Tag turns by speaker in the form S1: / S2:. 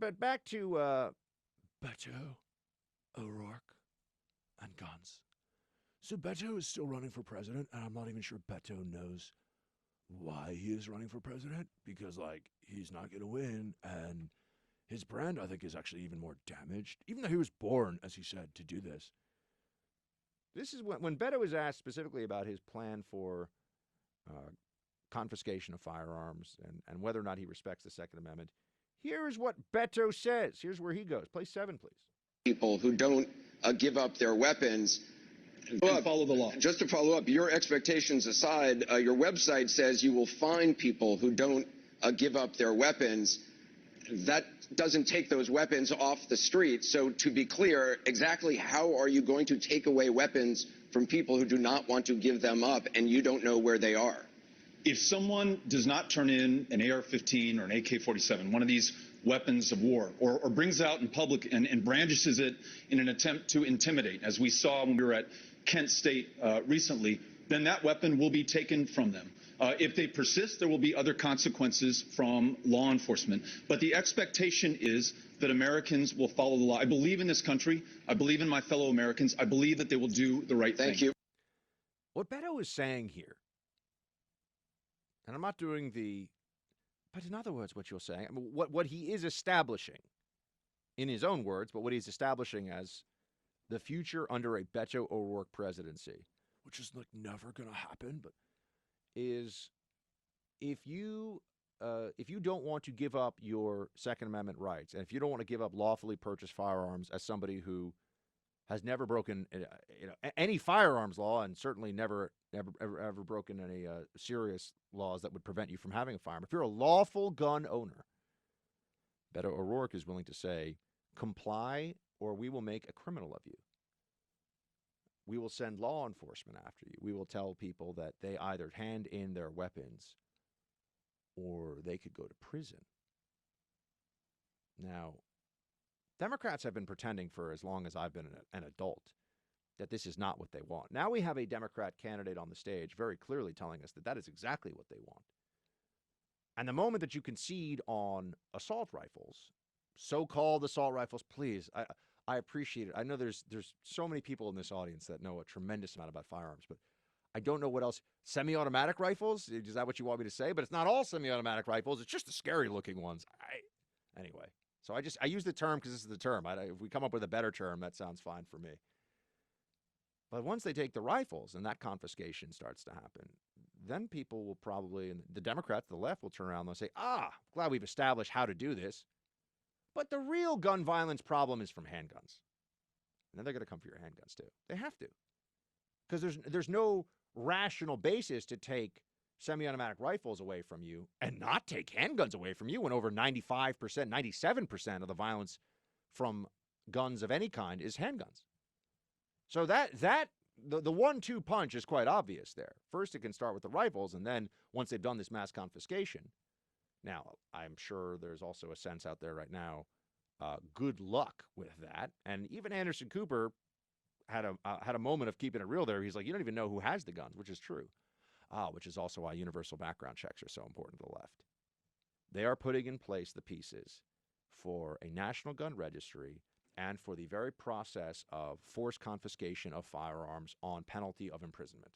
S1: but back to Beto O'Rourke and guns. So Beto is still running for president, and I'm not even sure Beto knows why he is running for president, because, like, he's not going to win, and his brand, I think, is actually even more damaged, even though he was born, as he said, to do this. This is when Beto was asked specifically about his plan for confiscation of firearms and whether or not he respects the Second Amendment. Here's what Beto says. Here's where he goes. Play 7, please.
S2: People who don't give up their weapons
S3: and follow the law.
S2: Just to follow up, your expectations aside, your website says you will find people who don't give up their weapons. That doesn't take those weapons off the street. So to be clear, exactly how are you going to take away weapons from people who do not want to give them up and you don't know where they are?
S3: If someone does not turn in an AR-15 or an AK-47, one of these weapons of war, or brings it out in public and brandishes it in an attempt to intimidate, as we saw when we were at Kent State recently, then that weapon will be taken from them. If they persist, there will be other consequences from law enforcement. But the expectation is that Americans will follow the law. I believe in this country. I believe in my fellow Americans. I believe that they will do the right thing.
S2: Thank you.
S1: What Beto is saying here, and I'm not doing but in other words, what you're saying, I mean, what he is establishing, in his own words, but what he's establishing as the future under a Beto O'Rourke presidency, which is like never going to happen, but is if you don't want to give up your Second Amendment rights, and if you don't want to give up lawfully purchased firearms as somebody who has never broken any firearms law, and certainly never broken any serious laws that would prevent you from having a firearm. If you're a lawful gun owner, Beto O'Rourke is willing to say, comply or we will make a criminal of you. We will send law enforcement after you. We will tell people that they either hand in their weapons or they could go to prison. Now, Democrats have been pretending for as long as I've been an adult that this is not what they want. Now we have a Democrat candidate on the stage very clearly telling us that that is exactly what they want. And the moment that you concede on assault rifles, so-called assault rifles, please, I appreciate it. I know there's so many people in this audience that know a tremendous amount about firearms, but I don't know what else. Semi-automatic rifles? Is that what you want me to say? But it's not all semi-automatic rifles. It's just the scary-looking ones. Anyway. So I use the term because this is the term. If we come up with a better term, that sounds fine for me. But once they take the rifles and that confiscation starts to happen, then people will probably, and the Democrats, the left, will turn around and they'll say, glad we've established how to do this. But the real gun violence problem is from handguns. And then they're going to come for your handguns too. They have to. Because there's no rational basis to take semi-automatic rifles away from you and not take handguns away from you when over 95%, 97% of the violence from guns of any kind is handguns. So the 1-2 punch is quite obvious there. First, it can start with the rifles, and then once they've done this mass confiscation, now I'm sure there's also a sense out there right now, good luck with that. And even Anderson Cooper had a moment of keeping it real there. He's like, you don't even know who has the guns, which is true. Which is also why universal background checks are so important to the left. They are putting in place the pieces for a national gun registry and for the very process of forced confiscation of firearms on penalty of imprisonment.